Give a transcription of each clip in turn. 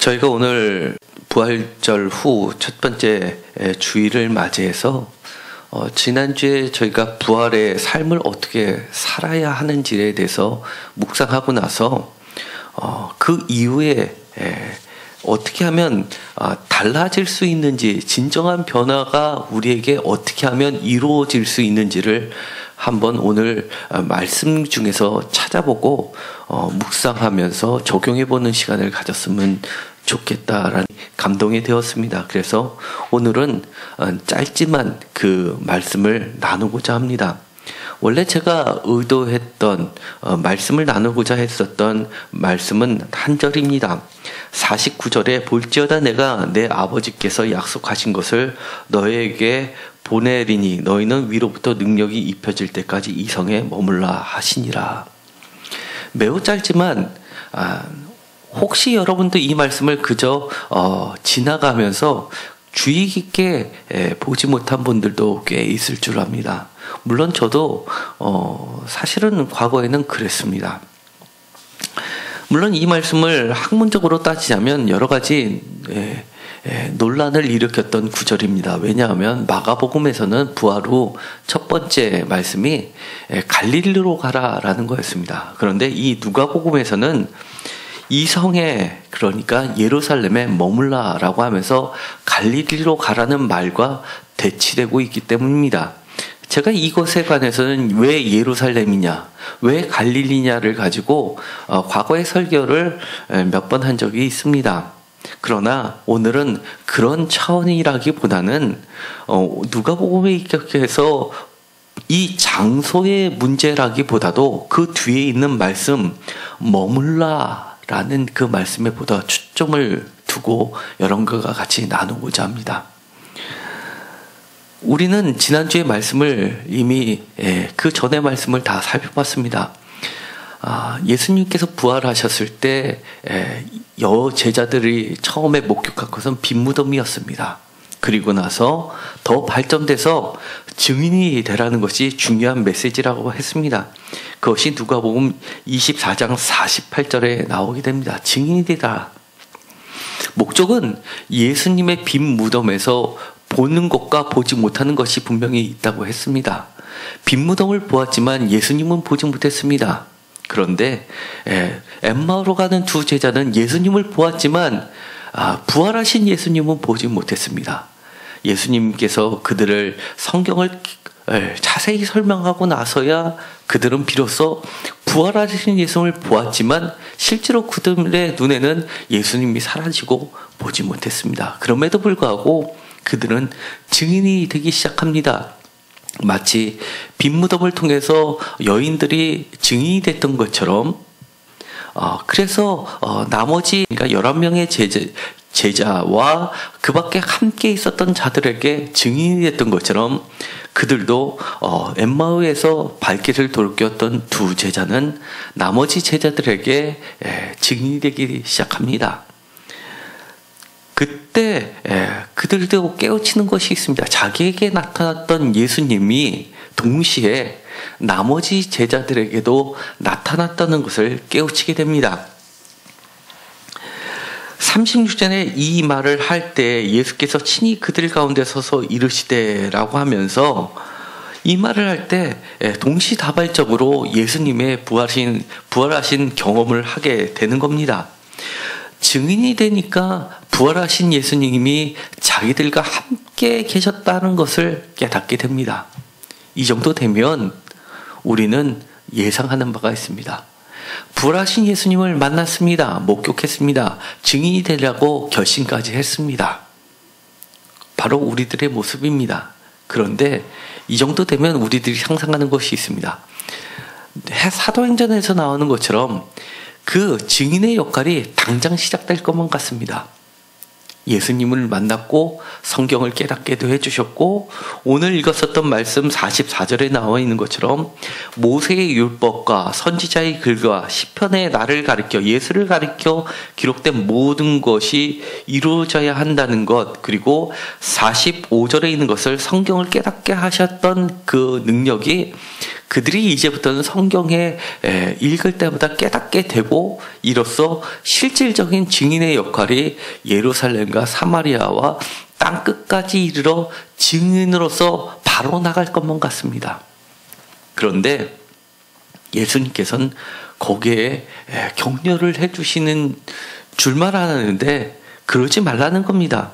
저희가 오늘 부활절 후 첫 번째 주일을 맞이해서 지난주에 저희가 부활의 삶을 어떻게 살아야 하는지에 대해서 묵상하고 나서 그 이후에 어떻게 하면 달라질 수 있는지, 진정한 변화가 우리에게 어떻게 하면 이루어질 수 있는지를 한번 오늘 말씀 중에서 찾아보고 묵상하면서 적용해보는 시간을 가졌으면 좋겠다라는 감동이 되었습니다. 그래서 오늘은 짧지만 그 말씀을 나누고자 합니다. 원래 제가 의도했던 말씀을 나누고자 했었던 말씀은 한 절입니다. 49절에 볼지어다 내가 내 아버지께서 약속하신 것을 너에게 보내리니 너희는 위로부터 능력이 입혀질 때까지 이 성에 머물라 하시니라. 매우 짧지만 혹시 여러분도 이 말씀을 그저 지나가면서 주의 깊게 보지 못한 분들도 꽤 있을 줄 압니다. 물론 저도 사실은 과거에는 그랬습니다. 물론 이 말씀을 학문적으로 따지자면 여러 가지 논란을 일으켰던 구절입니다. 왜냐하면 마가복음에서는 부활 후 첫 번째 말씀이 갈릴리로 가라라는 거였습니다. 그런데 이 누가복음에서는 이 성에, 그러니까 예루살렘에 머물라라고 하면서 갈릴리로 가라는 말과 대치되고 있기 때문입니다. 제가 이것에 관해서는 왜 예루살렘이냐, 왜 갈릴리냐를 가지고 과거의 설교를 몇 번 한 적이 있습니다. 그러나 오늘은 그런 차원이라기보다는 누가복음에 입각해서 이 장소의 문제라기보다도 그 뒤에 있는 말씀 머물라 라는 그 말씀에 보다 초점을 두고 여러분과 같이 나누고자 합니다. 우리는 지난주의 말씀을 이미 그 전의 말씀을 다 살펴봤습니다. 예수님께서 부활하셨을 때 제자들이 처음에 목격한 것은 빈 무덤이었습니다. 그리고 나서 더 발전돼서 증인이 되라는 것이 중요한 메시지라고 했습니다. 그것이 누가복음 24장 48절에 나오게 됩니다. 증인이 되라. 목적은 예수님의 빈 무덤에서 보는 것과 보지 못하는 것이 분명히 있다고 했습니다. 빈 무덤을 보았지만 예수님은 보지 못했습니다. 그런데 엠마오로 가는 두 제자는 예수님을 보았지만 부활하신 예수님은 보지 못했습니다. 예수님께서 그들을 성경을 자세히 설명하고 나서야 그들은 비로소 부활하신 예수님을 보았지만 실제로 그들의 눈에는 예수님이 사라지고 보지 못했습니다. 그럼에도 불구하고 그들은 증인이 되기 시작합니다. 마치 빈 무덤을 통해서 여인들이 증인이 됐던 것처럼 그래서 나머지 그러니까 11명의 제자와 그 밖에 함께 있었던 자들에게 증인이 됐던 것처럼 그들도 엠마오에서 발길을 돌렸던 두 제자는 나머지 제자들에게 증인이 되기 시작합니다. 그때 그들도 깨우치는 것이 있습니다. 자기에게 나타났던 예수님이 동시에 나머지 제자들에게도 나타났다는 것을 깨우치게 됩니다. 36절에 이 말을 할 때 예수께서 친히 그들 가운데 서서 이르시되라고 하면서 이 말을 할 때 동시다발적으로 예수님의 부활하신 경험을 하게 되는 겁니다. 증인이 되니까 부활하신 예수님이 자기들과 함께 계셨다는 것을 깨닫게 됩니다. 이 정도 되면 우리는 예상하는 바가 있습니다. 부활하신 예수님을 만났습니다. 목격했습니다. 증인이 되려고 결심까지 했습니다. 바로 우리들의 모습입니다. 그런데 이 정도 되면 우리들이 상상하는 것이 있습니다. 사도행전에서 나오는 것처럼 그 증인의 역할이 당장 시작될 것만 같습니다. 예수님을 만났고 성경을 깨닫게도 해주셨고 오늘 읽었었던 말씀 44절에 나와 있는 것처럼 모세의 율법과 선지자의 글과 시편의 나를 가리켜 예수를 가리켜 기록된 모든 것이 이루어져야 한다는 것, 그리고 45절에 있는 것을 성경을 깨닫게 하셨던 그 능력이 그들이 이제부터는 성경에 읽을 때마다 깨닫게 되고, 이로써 실질적인 증인의 역할이 예루살렘과 사마리아와 땅끝까지 이르러 증인으로서 바로 나갈 것만 같습니다. 그런데 예수님께서는 거기에 격려를 해주시는 줄만 아는데 그러지 말라는 겁니다.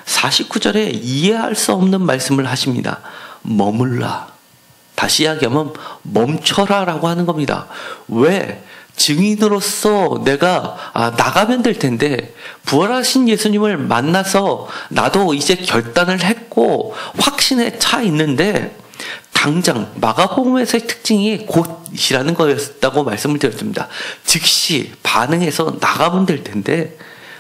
49절에 이해할 수 없는 말씀을 하십니다. 머물라. 다시 이야기하면 멈춰라 라고 하는 겁니다. 왜? 증인으로서 내가 나가면 될 텐데, 부활하신 예수님을 만나서 나도 이제 결단을 했고 확신에 차 있는데, 당장 마가복음에서의 특징이 곧이라는 거였다고 말씀을 드렸습니다. 즉시 반응해서 나가면 될 텐데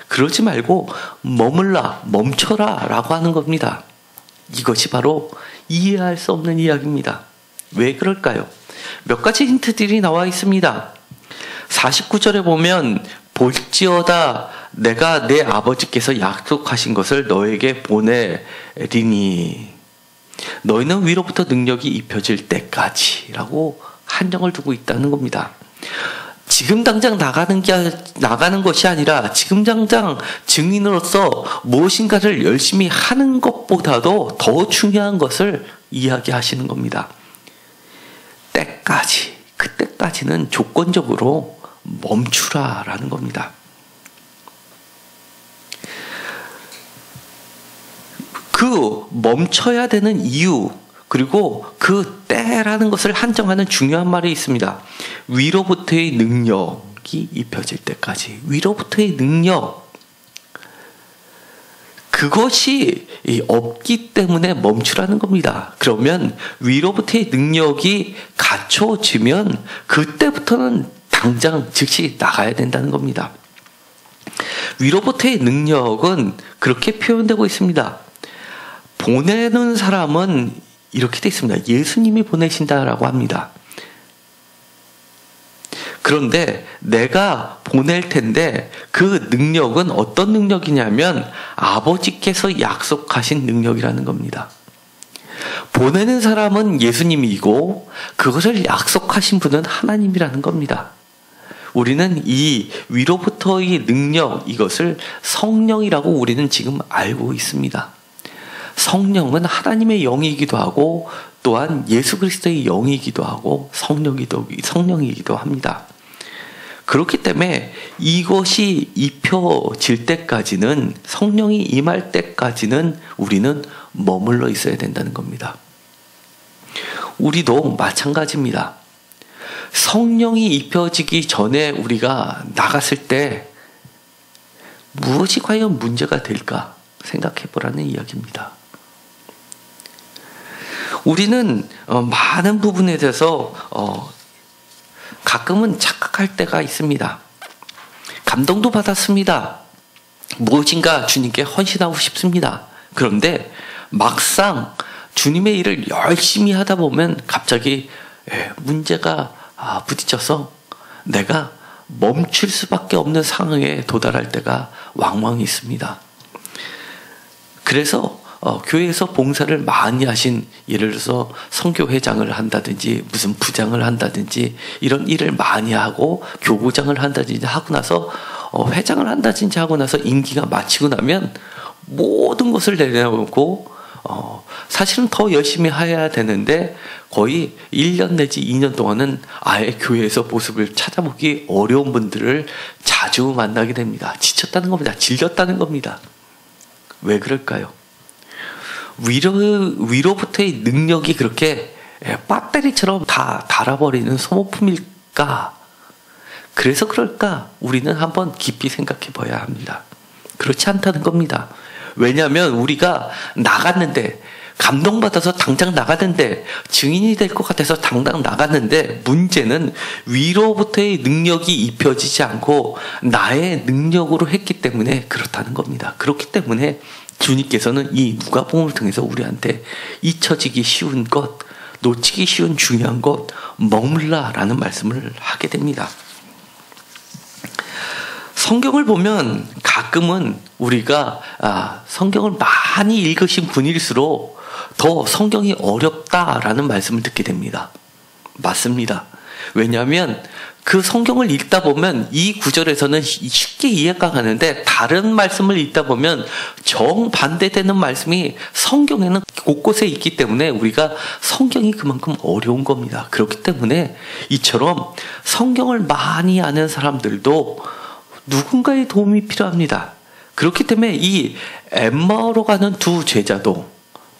그러지 말고 머물라, 멈춰라 라고 하는 겁니다. 이것이 바로 이해할 수 없는 이야기입니다. 왜 그럴까요? 몇 가지 힌트들이 나와 있습니다. 49절에 보면 볼지어다 내가 내 아버지께서 약속하신 것을 너에게 보내리니 너희는 위로부터 능력이 입혀질 때까지 라고 한정을 두고 있다는 겁니다. 지금 당장 나가는 것이 아니라 지금 당장 증인으로서 무엇인가를 열심히 하는 것보다도 더 중요한 것을 이야기하시는 겁니다. 때까지, 그때까지는 조건적으로 멈추라라는 겁니다. 그 멈춰야 되는 이유, 그리고 그 때라는 것을 한정하는 중요한 말이 있습니다. 위로부터의 능력이 입혀질 때까지. 위로부터의 능력. 그것이 없기 때문에 멈추라는 겁니다. 그러면 위로부터의 능력이 갖춰지면 그때부터는 당장 즉시 나가야 된다는 겁니다. 위로부터의 능력은 그렇게 표현되고 있습니다. 보내는 사람은 이렇게 되어 있습니다. 예수님이 보내신다라고 합니다. 그런데 내가 보낼 텐데 그 능력은 어떤 능력이냐면 아버지께서 약속하신 능력이라는 겁니다. 보내는 사람은 예수님이고 그것을 약속하신 분은 하나님이라는 겁니다. 우리는 이 위로부터의 능력, 이것을 성령이라고 우리는 지금 알고 있습니다. 성령은 하나님의 영이기도 하고 또한 예수 그리스도의 영이기도 하고 성령이기도 합니다. 그렇기 때문에 이것이 입혀질 때까지는, 성령이 임할 때까지는 우리는 머물러 있어야 된다는 겁니다. 우리도 마찬가지입니다. 성령이 입혀지기 전에 우리가 나갔을 때 무엇이 과연 문제가 될까 생각해 보라는 이야기입니다. 우리는 많은 부분에 대해서 가끔은 착각할 때가 있습니다. 감동도 받았습니다. 무엇인가 주님께 헌신하고 싶습니다. 그런데 막상 주님의 일을 열심히 하다 보면 갑자기 문제가 부딪혀서 내가 멈출 수밖에 없는 상황에 도달할 때가 왕왕 있습니다. 그래서 교회에서 봉사를 많이 하신, 예를 들어서 선교회장을 한다든지 무슨 부장을 한다든지 이런 일을 많이 하고 교구장을 한다든지 하고 나서 회장을 한다든지 하고 나서 임기가 마치고 나면 모든 것을 내려놓고 사실은 더 열심히 해야 되는데 거의 1년 내지 2년 동안은 아예 교회에서 모습을 찾아보기 어려운 분들을 자주 만나게 됩니다. 지쳤다는 겁니다. 질렸다는 겁니다. 왜 그럴까요? 위로부터의 능력이 그렇게 배터리처럼 다 닳아버리는 소모품일까? 그래서 그럴까? 우리는 한번 깊이 생각해 봐야 합니다. 그렇지 않다는 겁니다. 왜냐하면 우리가 나갔는데, 감동받아서 당장 나갔는데, 증인이 될 것 같아서 당장 나갔는데, 문제는 위로부터의 능력이 입혀지지 않고 나의 능력으로 했기 때문에 그렇다는 겁니다. 그렇기 때문에 주님께서는 이 누가복음을 통해서 우리한테 잊혀지기 쉬운 것, 놓치기 쉬운 중요한 것, 머물라라는 말씀을 하게 됩니다. 성경을 보면 가끔은 우리가 성경을 많이 읽으신 분일수록 더 성경이 어렵다라는 말씀을 듣게 됩니다. 맞습니다. 왜냐하면 그 성경을 읽다 보면 이 구절에서는 쉽게 이해가 가는데 다른 말씀을 읽다 보면 정반대되는 말씀이 성경에는 곳곳에 있기 때문에 우리가 성경이 그만큼 어려운 겁니다. 그렇기 때문에 이처럼 성경을 많이 아는 사람들도 누군가의 도움이 필요합니다. 그렇기 때문에 이 엠마오로 가는 두 제자도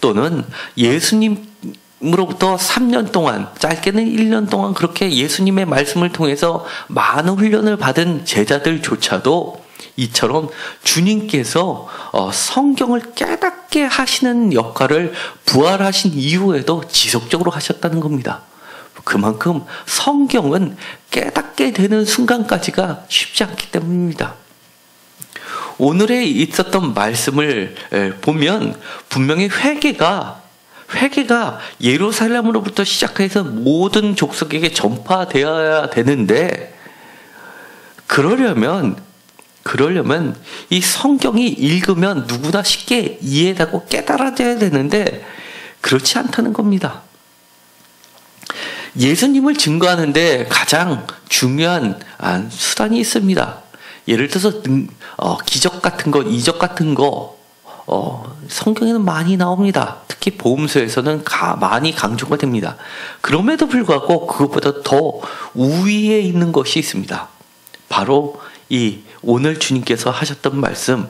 또는 예수님으로부터 3년 동안, 짧게는 1년 동안 그렇게 예수님의 말씀을 통해서 많은 훈련을 받은 제자들조차도 이처럼 주님께서 성경을 깨닫게 하시는 역할을 부활하신 이후에도 지속적으로 하셨다는 겁니다. 그만큼 성경은 깨닫게 되는 순간까지가 쉽지 않기 때문입니다. 오늘에 있었던 말씀을 보면 분명히 회개가 예루살렘으로부터 시작해서 모든 족속에게 전파되어야 되는데 그러려면 이 성경이 읽으면 누구나 쉽게 이해되고 깨달아져야 되는데 그렇지 않다는 겁니다. 예수님을 증거하는데 가장 중요한 수단이 있습니다. 예를 들어서 기적 같은 거, 이적 같은 거 성경에는 많이 나옵니다. 특히 복음서에서는 많이 강조가 됩니다. 그럼에도 불구하고 그것보다 더 우위에 있는 것이 있습니다. 바로 이 오늘 주님께서 하셨던 말씀,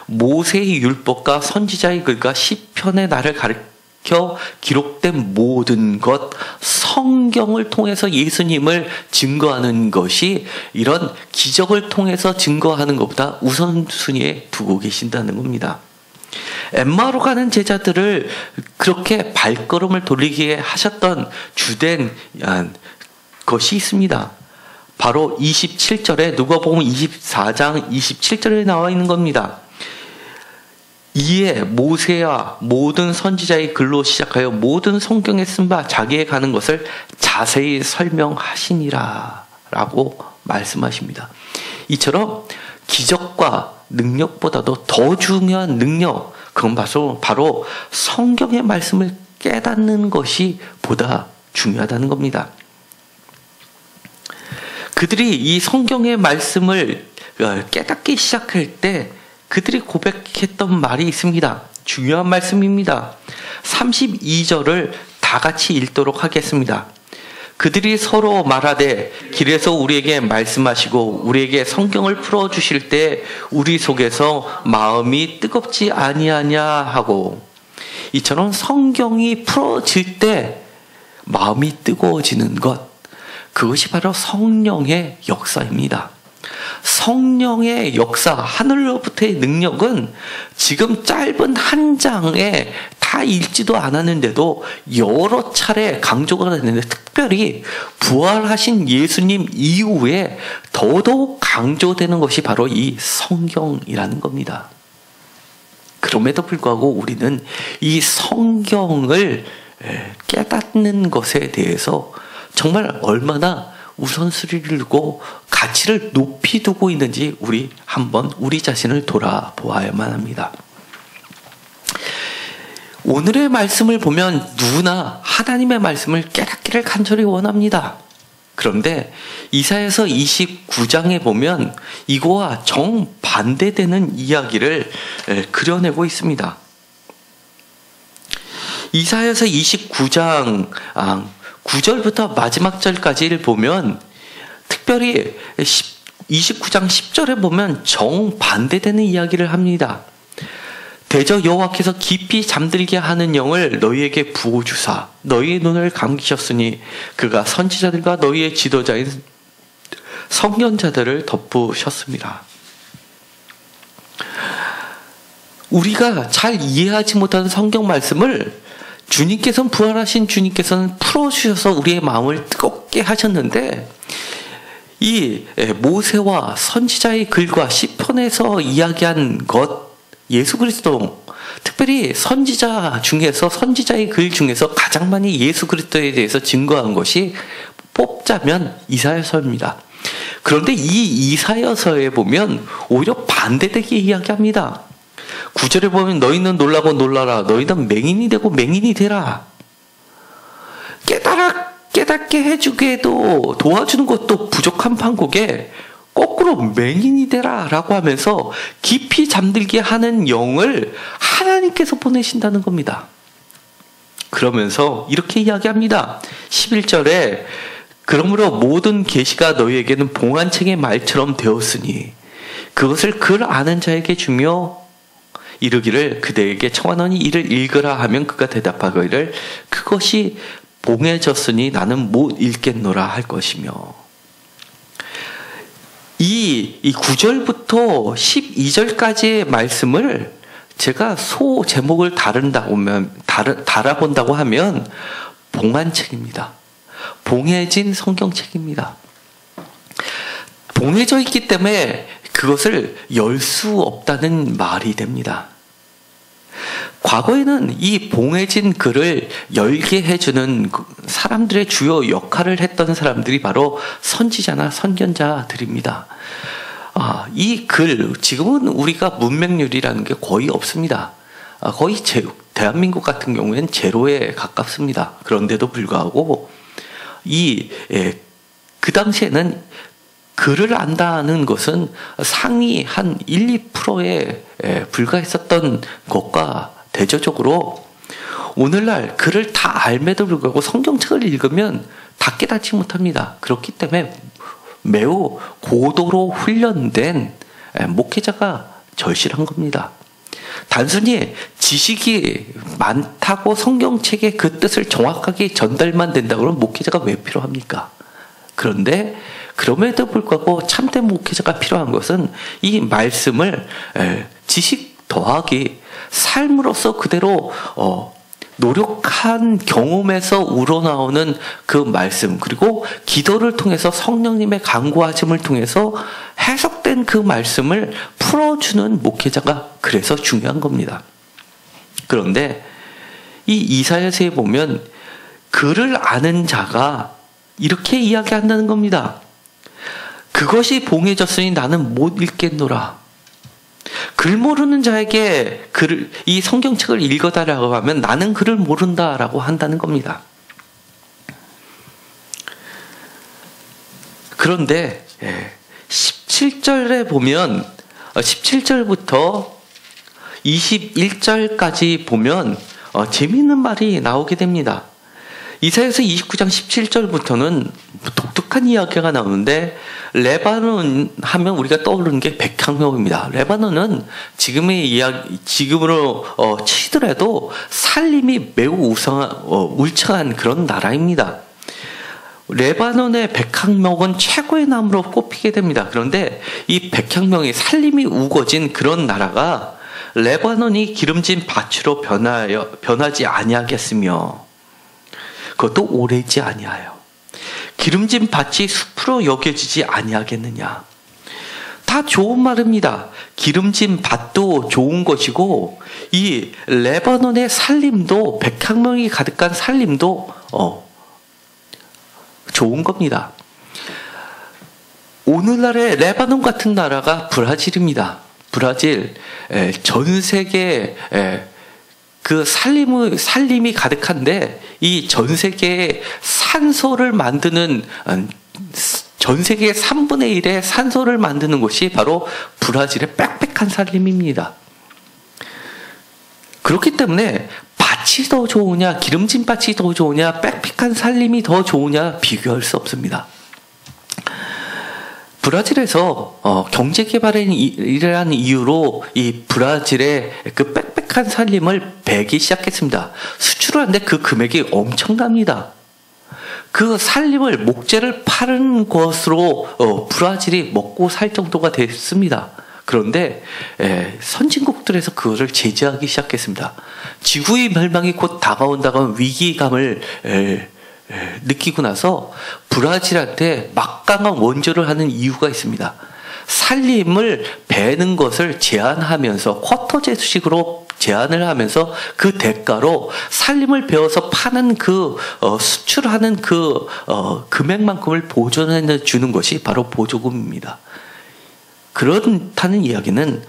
모세의 율법과 선지자의 글과 시편의 나를 가르쳐 기록된 모든 것, 성경을 통해서 예수님을 증거하는 것이 이런 기적을 통해서 증거하는 것보다 우선순위에 두고 계신다는 겁니다. 엠마오로 가는 제자들을 그렇게 발걸음을 돌리게 하셨던 주된 것이 있습니다. 바로 27절에 누가복음 24장 27절에 나와 있는 겁니다. 이에 모세와 모든 선지자의 글로 시작하여 모든 성경에 쓴 바 자기에 가는 것을 자세히 설명하시니라 라고 말씀하십니다. 이처럼 기적과 능력보다도 더 중요한 능력, 그건 바로 성경의 말씀을 깨닫는 것이 보다 중요하다는 겁니다. 그들이 이 성경의 말씀을 깨닫기 시작할 때 그들이 고백했던 말이 있습니다. 중요한 말씀입니다. 32절을 다 같이 읽도록 하겠습니다. 그들이 서로 말하되 길에서 우리에게 말씀하시고 우리에게 성경을 풀어주실 때 우리 속에서 마음이 뜨겁지 아니하냐 하고, 이처럼 성경이 풀어질 때 마음이 뜨거워지는 것, 그것이 바로 성령의 역사입니다. 성령의 역사, 하늘로부터의 능력은 지금 짧은 한 장에 다 읽지도 않았는데도 여러 차례 강조가 되는데, 특별히 부활하신 예수님 이후에 더더욱 강조되는 것이 바로 이 성경이라는 겁니다. 그럼에도 불구하고 우리는 이 성경을 깨닫는 것에 대해서 정말 얼마나 우선순위를 두고 가치를 높이 두고 있는지 우리 한번 우리 자신을 돌아보아야만 합니다. 오늘의 말씀을 보면 누구나 하나님의 말씀을 깨닫기를 간절히 원합니다. 그런데 이사야서 29장에 보면 이거와 정반대되는 이야기를 그려내고 있습니다. 이사야서 29장 9절부터 마지막 절까지를 보면, 특별히 29장 10절에 보면 정반대되는 이야기를 합니다. 대저 여호와께서 깊이 잠들게 하는 영을 너희에게 부어주사 너희의 눈을 감기셨으니 그가 선지자들과 너희의 지도자인 선견자들을 덮으셨습니다. 우리가 잘 이해하지 못하는 성경 말씀을 주님께서는, 부활하신 주님께서는 풀어주셔서 우리의 마음을 뜨겁게 하셨는데, 이 모세와 선지자의 글과 시편에서 이야기한 것, 예수 그리스도, 특별히 선지자 중에서, 선지자의 글 중에서 가장 많이 예수 그리스도에 대해서 증거한 것이 뽑자면 이사야서입니다. 그런데 이 이사야서에 보면 오히려 반대되게 이야기합니다. 9절에 보면 너희는 놀라고 놀라라. 너희는 맹인이 되고 맹인이 되라. 깨달아 깨닫게 해주게도 도와주는 것도 부족한 판국에 거꾸로 맹인이 되라 라고 하면서 깊이 잠들게 하는 영을 하나님께서 보내신다는 겁니다. 그러면서 이렇게 이야기합니다. 11절에 그러므로 모든 계시가 너희에게는 봉안책의 말처럼 되었으니 그것을 글 아는 자에게 주며 이르기를 그대에게 청하노니 이를 읽으라 하면 그가 대답하기를 그것이 봉해졌으니 나는 못 읽겠노라 할 것이며 이 9절부터 12절까지의 말씀을 제가 소 제목을 달아본다고 하면 봉안책입니다. 봉해진 성경책입니다. 봉해져 있기 때문에 그것을 열 수 없다는 말이 됩니다. 과거에는 이 봉해진 글을 열게 해주는 사람들의 주요 역할을 했던 사람들이 바로 선지자나 선견자들입니다. 이 글, 지금은 우리가 문맹률이라는 게 거의 없습니다. 거의 대한민국 같은 경우에는 제로에 가깝습니다. 그런데도 불구하고 그 당시에는 글을 안다는 것은 상위 한 1, 2%에 불과했었던 것과 대조적으로 오늘날 글을 다 알매도 불구하고 성경책을 읽으면 다 깨닫지 못합니다. 그렇기 때문에 매우 고도로 훈련된 목회자가 절실한 겁니다. 단순히 지식이 많다고 성경책의 그 뜻을 정확하게 전달만 된다고 하면 목회자가 왜 필요합니까? 그런데 그럼에도 불구하고 참된 목회자가 필요한 것은 이 말씀을 지식 더하기 삶으로서 그대로 노력한 경험에서 우러나오는 그 말씀, 그리고 기도를 통해서 성령님의 간구하심을 통해서 해석된 그 말씀을 풀어주는 목회자가 그래서 중요한 겁니다. 그런데 이 이사야서에 보면 글을 아는 자가 이렇게 이야기한다는 겁니다. 그것이 봉해졌으니 나는 못 읽겠노라. 글 모르는 자에게 이 성경책을 읽어달라고 하면 나는 글을 모른다라고 한다는 겁니다. 그런데 17절에 보면 17절부터 21절까지 보면 재미있는 말이 나오게 됩니다. 이사야서 29장 17절부터는 독특한 이야기가 나오는데 레바논 하면 우리가 떠오르는 게 백향목입니다. 레바논은 지금으로 치더라도 살림이 매우 울창한 그런 나라입니다. 레바논의 백향목은 최고의 나무로 꼽히게 됩니다. 그런데 이 백향목이 살림이 우거진 그런 나라가 레바논이 기름진 밭으로 변하지 아니하겠으며 그것도 오래지 아니하여 기름진 밭이 숲으로 여겨지지 아니하겠느냐. 다 좋은 말입니다. 기름진 밭도 좋은 것이고 이 레바논의 살림도 백향목이 가득한 살림도 좋은 겁니다. 오늘날의 레바논 같은 나라가 브라질입니다. 브라질 전 세계 그 살림이 가득한데 이 전 세계에 산소를 만드는 전 세계의 3분의 1의 산소를 만드는 곳이 바로 브라질의 빽빽한 살림입니다. 그렇기 때문에 밭이 더 좋으냐, 기름진 밭이 더 좋으냐, 빽빽한 살림이 더 좋으냐 비교할 수 없습니다. 브라질에서 경제개발이라는 이유로 이 브라질의 그 빽빽한 살림을 베기 시작했습니다. 수출을 하는데 그 금액이 엄청납니다. 그 살림을 목재를 파는 것으로 브라질이 먹고 살 정도가 됐습니다. 그런데 선진국들에서 그것을 제재하기 시작했습니다. 지구의 멸망이 곧 다가온다고 위기감을 느끼고 나서 브라질한테 막강한 원조를 하는 이유가 있습니다. 살림을 베는 것을 제한하면서 쿼터 제수식으로 제한을 하면서 그 대가로 살림을 베어서 파는 수출하는 금액만큼을 보존해 주는 것이 바로 보조금입니다. 그렇다는 이야기는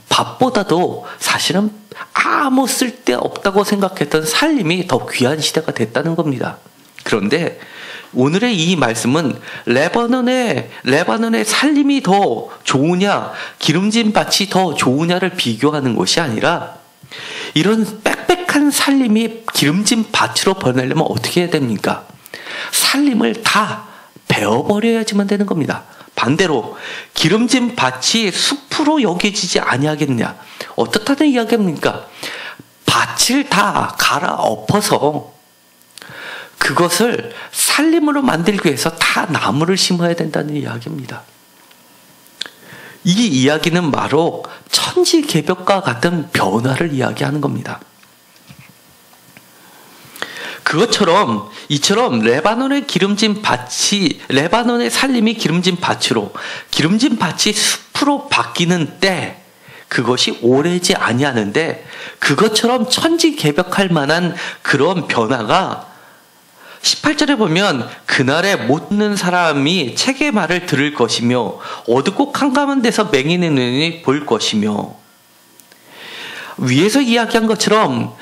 밥보다도 사실은 아무 쓸데 없다고 생각했던 살림이 더 귀한 시대가 됐다는 겁니다. 그런데 오늘의 이 말씀은 레바논의 살림이 더 좋으냐, 기름진 밭이 더 좋으냐를 비교하는 것이 아니라 이런 빽빽한 살림이 기름진 밭으로 변하려면 어떻게 해야 됩니까? 살림을 다 베어버려야지만 되는 겁니다. 반대로 기름진 밭이 숲으로 여겨지지 아니하겠냐. 어떻다는 이야기입니까? 밭을 다 갈아엎어서 그것을 살림으로 만들기 위해서 다 나무를 심어야 된다는 이야기입니다. 이 이야기는 바로 천지개벽과 같은 변화를 이야기하는 겁니다. 이처럼 레바논의 살림이 기름진 밭으로, 기름진 밭이 숲으로 바뀌는 때 그것이 오래지 아니하는데, 그것처럼 천지개벽할 만한 그런 변화가 18절에 보면 그날에 못 듣는 사람이 책의 말을 들을 것이며 어둡고 캄캄한 데서 맹인의 눈이 볼 것이며, 위에서 이야기한 것처럼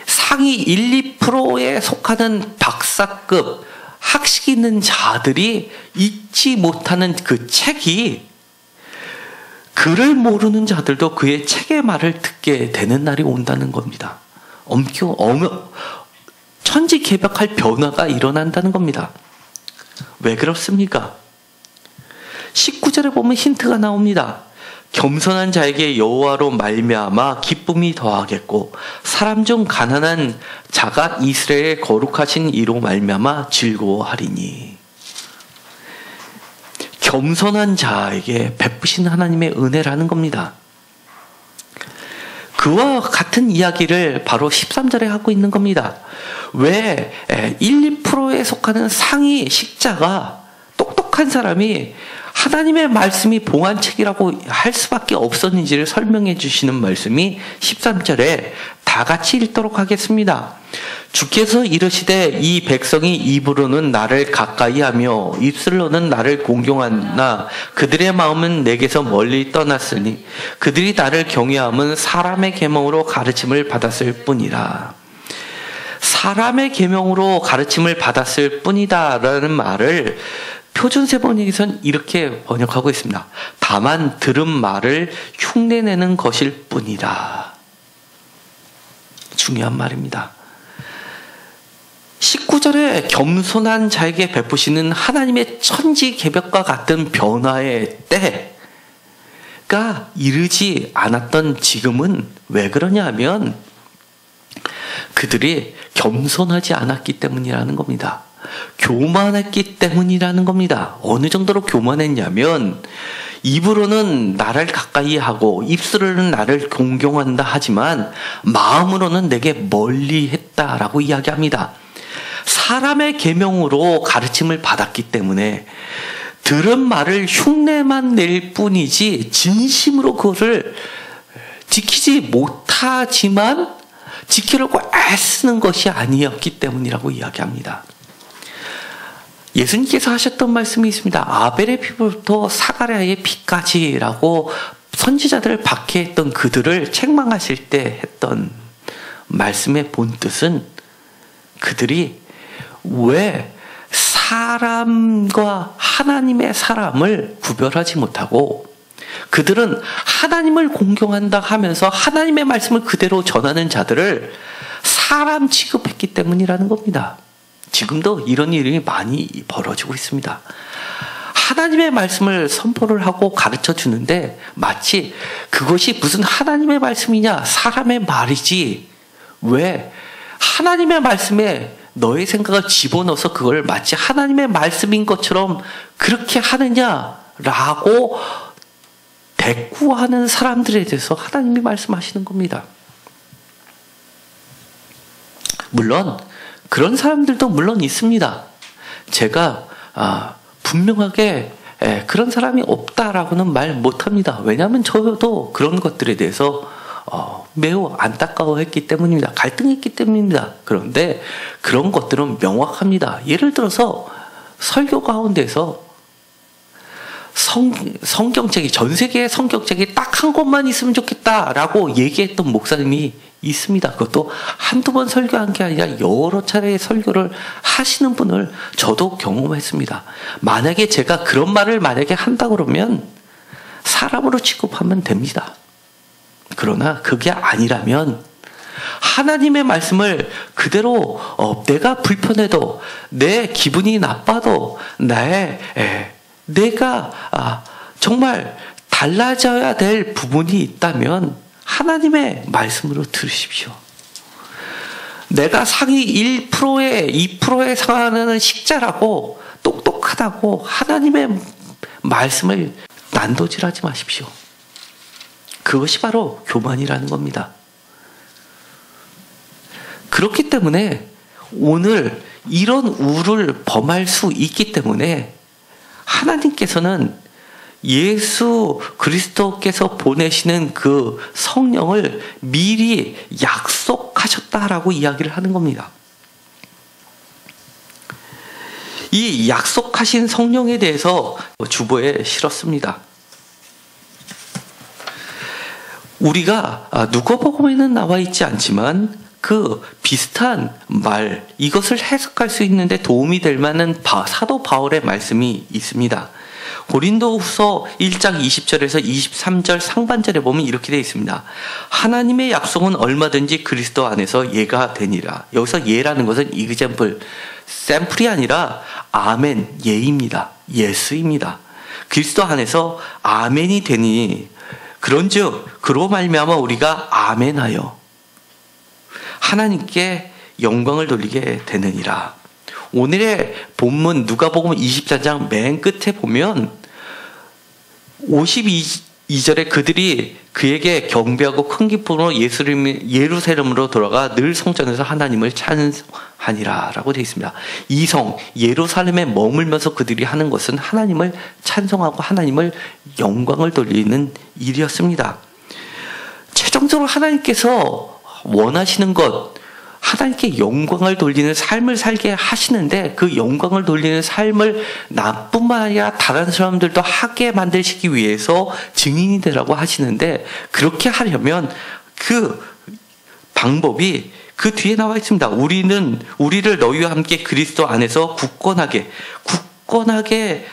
상위 1, 2%에 속하는 박사급 학식 있는 자들이 읽지 못하는 그 책이, 글을 모르는 자들도 그의 책의 말을 듣게 되는 날이 온다는 겁니다. 천지개벽할 변화가 일어난다는 겁니다. 왜 그렇습니까? 19절에 보면 힌트가 나옵니다. 겸손한 자에게 여호와로 말미암아 기쁨이 더하겠고 사람 중 가난한 자가 이스라엘의 거룩하신 이로 말미암아 즐거워하리니. 겸손한 자에게 베푸신 하나님의 은혜라는 겁니다. 그와 같은 이야기를 바로 13절에 하고 있는 겁니다. 왜 1, 2%에 속하는 상위 식자가, 똑똑한 사람이 하나님의 말씀이 봉안책이라고 할 수밖에 없었는지를 설명해 주시는 말씀이 13절에 다 같이 읽도록 하겠습니다. 주께서 이르시되 이 백성이 입으로는 나를 가까이하며 입술로는 나를 공경하나 그들의 마음은 내게서 멀리 떠났으니 그들이 나를 경외함은 사람의 계명으로 가르침을 받았을 뿐이라. 사람의 계명으로 가르침을 받았을 뿐이다 라는 말을 표준세번역에서는 이렇게 번역하고 있습니다. 다만 들은 말을 흉내내는 것일 뿐이라. 중요한 말입니다. 19절에 겸손한 자에게 베푸시는 하나님의 천지개벽과 같은 변화의 때가 이르지 않았던 지금은 왜 그러냐 하면 그들이 겸손하지 않았기 때문이라는 겁니다. 교만했기 때문이라는 겁니다. 어느 정도로 교만했냐면 입으로는 나를 가까이 하고 입술로는 나를 공경한다 하지만 마음으로는 내게 멀리 했다라고 이야기합니다. 사람의 계명으로 가르침을 받았기 때문에 들은 말을 흉내만 낼 뿐이지 진심으로 그것을 지키지 못하지만 지키려고 애쓰는 것이 아니었기 때문이라고 이야기합니다. 예수님께서 하셨던 말씀이 있습니다. 아벨의 피부부터 사가랴의 피까지라고 선지자들을 박해했던 그들을 책망하실 때 했던 말씀의 본뜻은 그들이 왜 사람과 하나님의 사람을 구별하지 못하고 그들은 하나님을 공경한다 하면서 하나님의 말씀을 그대로 전하는 자들을 사람 취급했기 때문이라는 겁니다. 지금도 이런 일이 많이 벌어지고 있습니다. 하나님의 말씀을 선포를 하고 가르쳐 주는데 마치 그것이 무슨 하나님의 말씀이냐 사람의 말이지 왜 하나님의 말씀에 너의 생각을 집어넣어서 그걸 마치 하나님의 말씀인 것처럼 그렇게 하느냐라고 대꾸하는 사람들에 대해서 하나님이 말씀하시는 겁니다. 물론 그런 사람들도 물론 있습니다. 제가 분명하게 그런 사람이 없다라고는 말 못합니다. 왜냐하면 저도 그런 것들에 대해서 매우 안타까워했기 때문입니다. 갈등했기 때문입니다. 그런데 그런 것들은 명확합니다. 예를 들어서 설교 가운데서 성경책이 전 세계의 성경책이 딱 한 권만 있으면 좋겠다라고 얘기했던 목사님이 있습니다. 그것도 한두 번 설교한 게 아니라 여러 차례 설교를 하시는 분을 저도 경험했습니다. 만약에 제가 그런 말을 만약에 한다 그러면 사람으로 취급하면 됩니다. 그러나 그게 아니라면 하나님의 말씀을 그대로 내가 불편해도 내 기분이 나빠도 내가 정말 달라져야 될 부분이 있다면 하나님의 말씀으로 들으십시오. 내가 상위 1%에 2%에 상하는 식자라고 똑똑하다고 하나님의 말씀을 난도질하지 마십시오. 그것이 바로 교만이라는 겁니다. 그렇기 때문에 오늘 이런 우를 범할 수 있기 때문에 하나님께서는 예수 그리스도께서 보내시는 그 성령을 미리 약속하셨다라고 이야기를 하는 겁니다. 이 약속하신 성령에 대해서 주보에 실었습니다. 우리가 누가복음에는 나와 있지 않지만 그 비슷한 말, 이것을 해석할 수 있는데 도움이 될 만한 사도 바울의 말씀이 있습니다. 고린도후서 1장 20절에서 23절 상반절에 보면 이렇게 되어 있습니다. 하나님의 약속은 얼마든지 그리스도 안에서 예가 되니라. 여기서 예라는 것은 example, 샘플이 아니라 아멘, 예입니다. 예수입니다. 그리스도 안에서 아멘이 되니 그런즉 그로 말미암아 우리가 아멘하여 하나님께 영광을 돌리게 되느니라. 오늘의 본문 누가복음 24장 맨 끝에 보면 52절에 그들이 그에게 경배하고 큰 기쁨으로 예루살렘으로 돌아가 늘 성전에서 하나님을 찬송하니라 라고 되어 있습니다. 이 성 예루살렘에 머물면서 그들이 하는 것은 하나님을 찬송하고 하나님을 영광을 돌리는 일이었습니다. 최종적으로 하나님께서 원하시는 것, 하나님께 영광을 돌리는 삶을 살게 하시는데 그 영광을 돌리는 삶을 나뿐만 아니라 다른 사람들도 하게 만드시기 위해서 증인이 되라고 하시는데 그렇게 하려면 그 방법이 그 뒤에 나와 있습니다. 우리를 너희와 함께 그리스도 안에서 굳건하게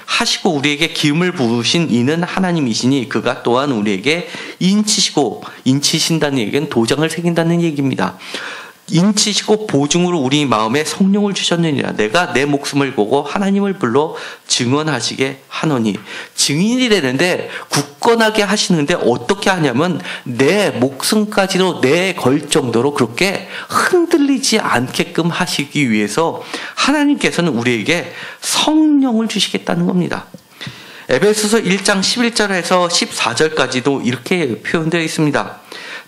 하시고 우리에게 기름을 부으신 이는 하나님이시니 그가 또한 우리에게 인치신다는 얘기는 도장을 새긴다는 얘기입니다. 인치시고 보증으로 우리 마음에 성령을 주셨느니라. 내가 내 목숨을 보고 하나님을 불러 증언하시게 하노니. 증인이 되는데 굳건하게 하시는데 어떻게 하냐면 내 목숨까지도 내걸 정도로 그렇게 흔들리지 않게끔 하시기 위해서 하나님께서는 우리에게 성령을 주시겠다는 겁니다. 에베소서 1장 11절에서 14절까지도 이렇게 표현되어 있습니다.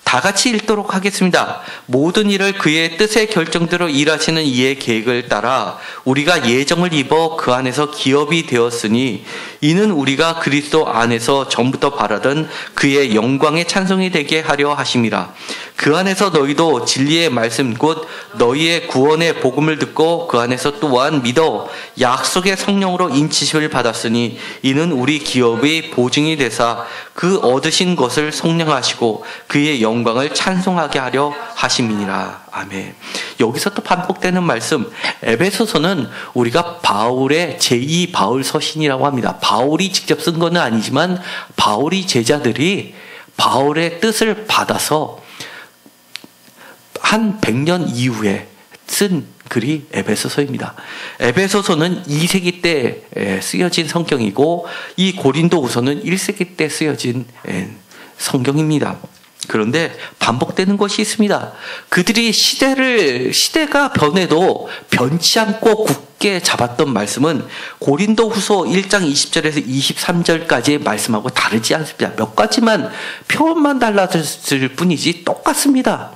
다 같이 읽도록 하겠습니다. 모든 일을 그의 뜻의 결정대로 일하시는 이의 계획을 따라 우리가 예정을 입어 그 안에서 기업이 되었으니 이는 우리가 그리스도 안에서 전부터 바라던 그의 영광의 찬송이 되게 하려 하심이라. 그 안에서 너희도 진리의 말씀 곧 너희의 구원의 복음을 듣고 그 안에서 또한 믿어 약속의 성령으로 인치심을 받았으니 이는 우리 기업의 보증이 되사 그 얻으신 것을 속량하시고 그의 영광을 찬송하게 하려 하심이니라. 아멘. 여기서 또 반복되는 말씀, 에베소서는 우리가 바울의 제2 바울 서신이라고 합니다. 바울이 직접 쓴 건 아니지만 바울이 제자들이 바울의 뜻을 받아서 한 100년 이후에 쓴 글이 에베소서입니다. 에베소서는 2세기 때 쓰여진 성경이고 이 고린도후서는 1세기 때 쓰여진 성경입니다. 그런데 반복되는 것이 있습니다. 그들이 시대가 변해도 변치 않고 굳게 잡았던 말씀은 고린도후서 1장 20절에서 23절까지의 말씀하고 다르지 않습니다. 몇 가지만 표현만 달라졌을 뿐이지 똑같습니다.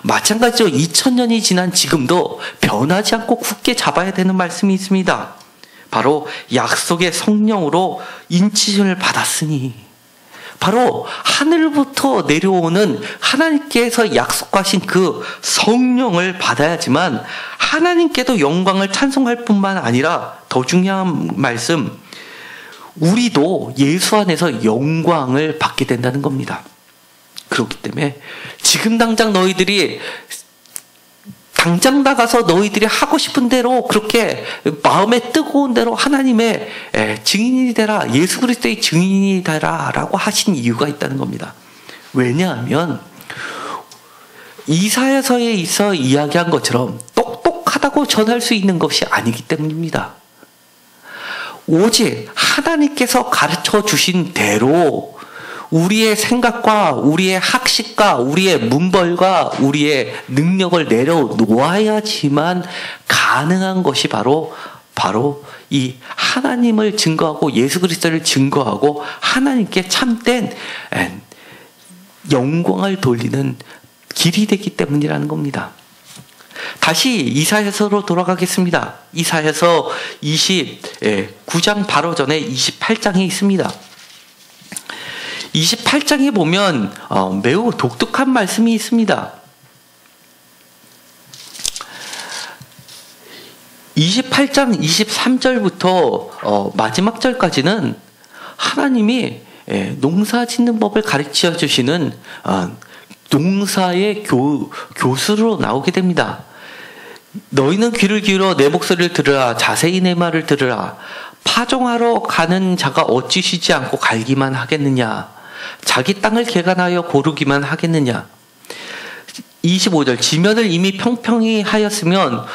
마찬가지로 2000년이 지난 지금도 변하지 않고 굳게 잡아야 되는 말씀이 있습니다. 바로 약속의 성령으로 인치심을 받았으니 바로 하늘부터 내려오는 하나님께서 약속하신 그 성령을 받아야지만 하나님께도 영광을 찬송할 뿐만 아니라 더 중요한 말씀, 우리도 예수 안에서 영광을 받게 된다는 겁니다. 그렇기 때문에 지금 당장 너희들이 당장 나가서 너희들이 하고 싶은 대로 그렇게 마음에 뜨거운 대로 하나님의 증인이 되라, 예수 그리스도의 증인이 되라 라고 하신 이유가 있다는 겁니다. 왜냐하면 이사야서에 있어 이야기한 것처럼 똑똑하다고 전할 수 있는 것이 아니기 때문입니다. 오직 하나님께서 가르쳐 주신 대로 우리의 생각과 우리의 학식과 우리의 문벌과 우리의 능력을 내려놓아야지만 가능한 것이 바로 이 하나님을 증거하고 예수 그리스도를 증거하고 하나님께 참된 영광을 돌리는 길이 되기 때문이라는 겁니다. 다시 이사야서로 돌아가겠습니다. 이사야서 29장 바로 전에 28장이 있습니다. 28장에 보면 매우 독특한 말씀이 있습니다. 28장 23절부터 마지막 절까지는 하나님이 농사 짓는 법을 가르쳐 주시는 농사의 교수로 나오게 됩니다. 너희는 귀를 기울여 내 목소리를 들으라. 자세히 내 말을 들으라. 파종하러 가는 자가 어찌 쉬지 않고 갈기만 하겠느냐. 자기 땅을 개간하여 고르기만 하겠느냐. 25절 지면을 이미 평평히 하였으면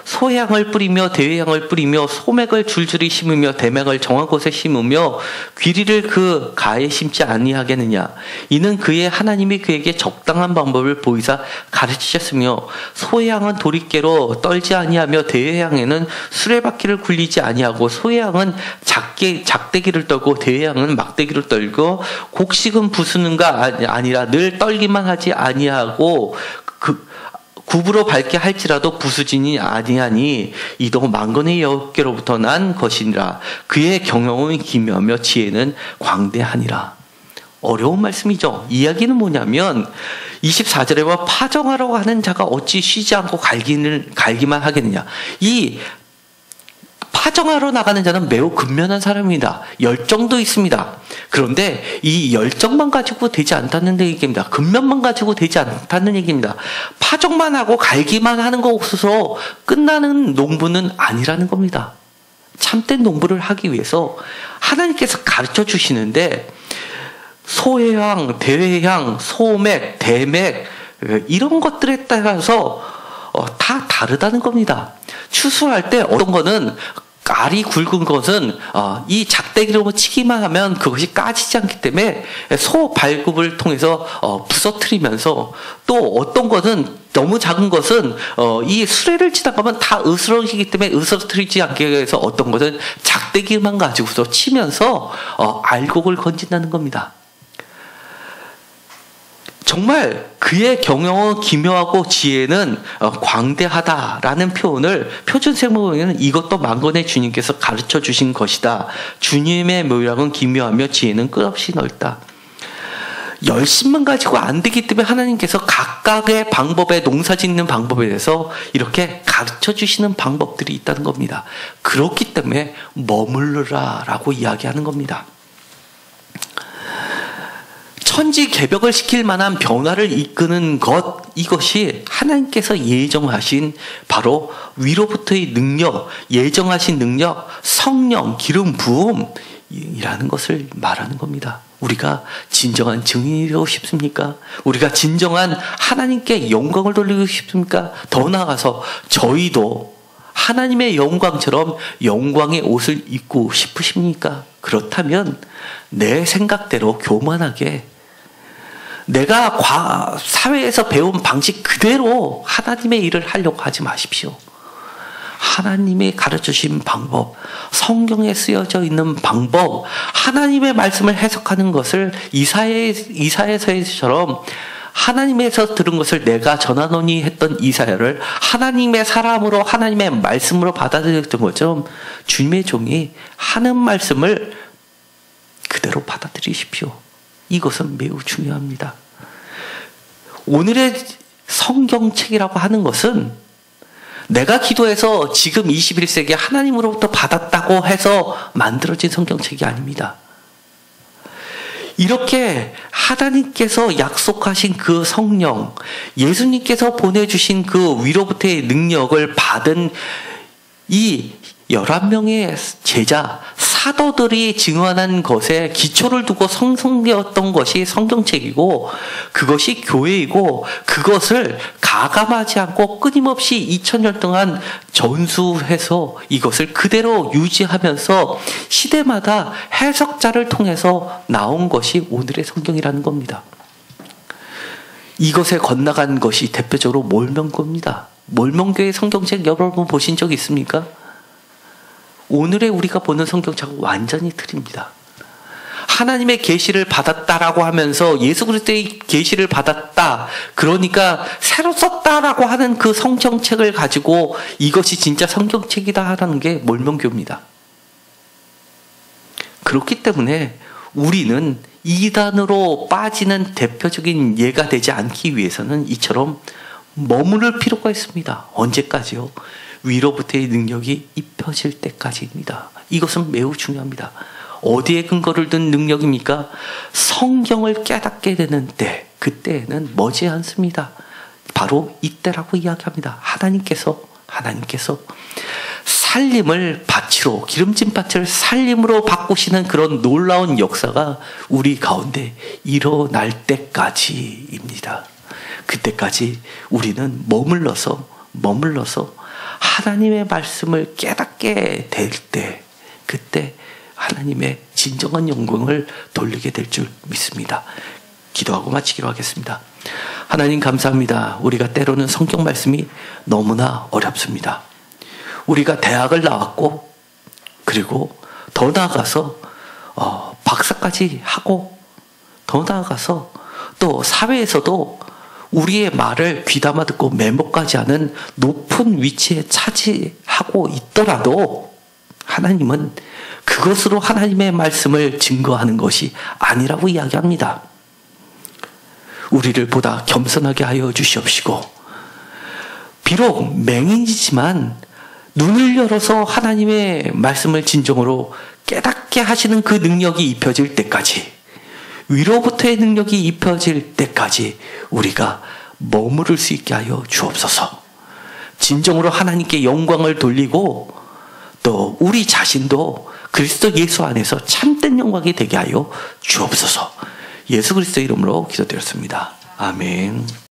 소향을 뿌리며 대향을 뿌리며 소맥을 줄줄이 심으며 대맥을 정한 곳에 심으며 귀리를 그 가에 심지 아니하겠느냐. 이는 그의 하나님이 그에게 적당한 방법을 보이사 가르치셨으며 소향은 도리깨로 떨지 아니하며 대향에는 수레바퀴를 굴리지 아니하고 소향은 작대기를 떨고 대향은 막대기를 떨고 곡식은 부수는가 아니라 늘 떨기만 하지 아니하고 굽으로 밟게 할지라도 부수지니 아니하니 이도 만건의 여호와께로부터 난 것이니라. 그의 경영은 기묘하며 지혜는 광대하니라. 어려운 말씀이죠. 이야기는 뭐냐면 24절에 와 파종하러 가는 자가 어찌 쉬지 않고 갈기만 하겠느냐. 이 파종하러 나가는 자는 매우 근면한 사람입니다. 열정도 있습니다. 그런데 이 열정만 가지고 되지 않다는 얘기입니다. 근면만 가지고 되지 않다는 얘기입니다. 파종만 하고 갈기만 하는 것으로 끝나는 농부는 아니라는 겁니다. 참된 농부를 하기 위해서 하나님께서 가르쳐 주시는데 소해향, 대해향, 소맥, 대맥 이런 것들에 따라서 다 다르다는 겁니다. 추수할 때 어떤 거는 알이 굵은 것은 이 작대기로 치기만 하면 그것이 까지지 않기 때문에 소 발굽을 통해서 부서뜨리면서 또 어떤 것은 너무 작은 것은 이 수레를 치다 보면 다 으스러지기 때문에 으스러뜨리지 않게 해서 어떤 것은 작대기만 가지고서 치면서 알곡을 건진다는 겁니다. 정말 그의 경영은 기묘하고 지혜는 광대하다라는 표현을 표준세모에는 이것도 만건의 주님께서 가르쳐 주신 것이다. 주님의 묘약은 기묘하며 지혜는 끝없이 넓다. 열심만 가지고 안 되기 때문에 하나님께서 각각의 방법에 농사 짓는 방법에 대해서 이렇게 가르쳐 주시는 방법들이 있다는 겁니다. 그렇기 때문에 머물러라라고 이야기하는 겁니다. 천지개벽을 시킬 만한 변화를 이끄는 이것이 하나님께서 예정하신 바로 위로부터의 능력, 예정하신 능력, 성령, 기름 부음이라는 것을 말하는 겁니다. 우리가 진정한 증인이 되고 싶습니까? 우리가 진정한 하나님께 영광을 돌리고 싶습니까? 더 나아가서 저희도 하나님의 영광처럼 영광의 옷을 입고 싶으십니까? 그렇다면 내 생각대로 교만하게 내가 사회에서 배운 방식 그대로 하나님의 일을 하려고 하지 마십시오. 하나님이 가르쳐주신 방법, 성경에 쓰여져 있는 방법, 하나님의 말씀을 해석하는 것을 이사야서처럼 하나님에서 들은 것을 내가 전하노니 했던 이사야를 하나님의 사람으로 하나님의 말씀으로 받아들였던 것처럼 주님의 종이 하는 말씀을 그대로 받아들이십시오. 이것은 매우 중요합니다. 오늘의 성경책이라고 하는 것은 내가 기도해서 지금 21세기에 하나님으로부터 받았다고 해서 만들어진 성경책이 아닙니다. 이렇게 하나님께서 약속하신 그 성령, 예수님께서 보내주신 그 위로부터의 능력을 받은 이 11명의 제자, 사도들이 증언한 것에 기초를 두고 성성되었던 것이 성경책이고, 그것이 교회이고, 그것을 가감하지 않고 끊임없이 2000년 동안 전수해서 이것을 그대로 유지하면서 시대마다 해석자를 통해서 나온 것이 오늘의 성경이라는 겁니다. 이것에 건너간 것이 대표적으로 몰명교입니다. 몰명교의 성경책 여러분 보신 적 있습니까? 오늘의 우리가 보는 성경책은 완전히 틀립니다. 하나님의 계시를 받았다라고 하면서 예수 그리스도의 계시를 받았다, 그러니까 새로 썼다라고 하는 그 성경책을 가지고 이것이 진짜 성경책이다 하는 게 몰명교입니다. 그렇기 때문에 우리는 이단으로 빠지는 대표적인 예가 되지 않기 위해서는 이처럼 머무를 필요가 있습니다. 언제까지요? 위로부터의 능력이 입혀질 때까지입니다. 이것은 매우 중요합니다. 어디에 근거를 둔 능력입니까? 성경을 깨닫게 되는 때, 그때에는 머지 않습니다. 바로 이때라고 이야기합니다. 하나님께서 살림을 밭으로, 기름진 밭을 살림으로 바꾸시는 그런 놀라운 역사가 우리 가운데 일어날 때까지입니다. 그때까지 우리는 머물러서 하나님의 말씀을 깨닫게 될 때, 그때 하나님의 진정한 영광을 돌리게 될 줄 믿습니다. 기도하고 마치기로 하겠습니다. 하나님 감사합니다. 우리가 때로는 성경 말씀이 너무나 어렵습니다. 우리가 대학을 나왔고, 그리고 더 나아가서 박사까지 하고, 더 나아가서 또 사회에서도 우리의 말을 귀담아 듣고 메모까지 하는 높은 위치에 차지하고 있더라도 하나님은 그것으로 하나님의 말씀을 증거하는 것이 아니라고 이야기합니다. 우리를 보다 겸손하게 하여 주시옵시고, 비록 맹인이지만 눈을 열어서 하나님의 말씀을 진정으로 깨닫게 하시는 그 능력이 입혀질 때까지, 위로부터의 능력이 입혀질 때까지 우리가 머무를 수 있게 하여 주옵소서. 진정으로 하나님께 영광을 돌리고 또 우리 자신도 그리스도 예수 안에서 참된 영광이 되게 하여 주옵소서. 예수 그리스도 이름으로 기도드렸습니다. 아멘.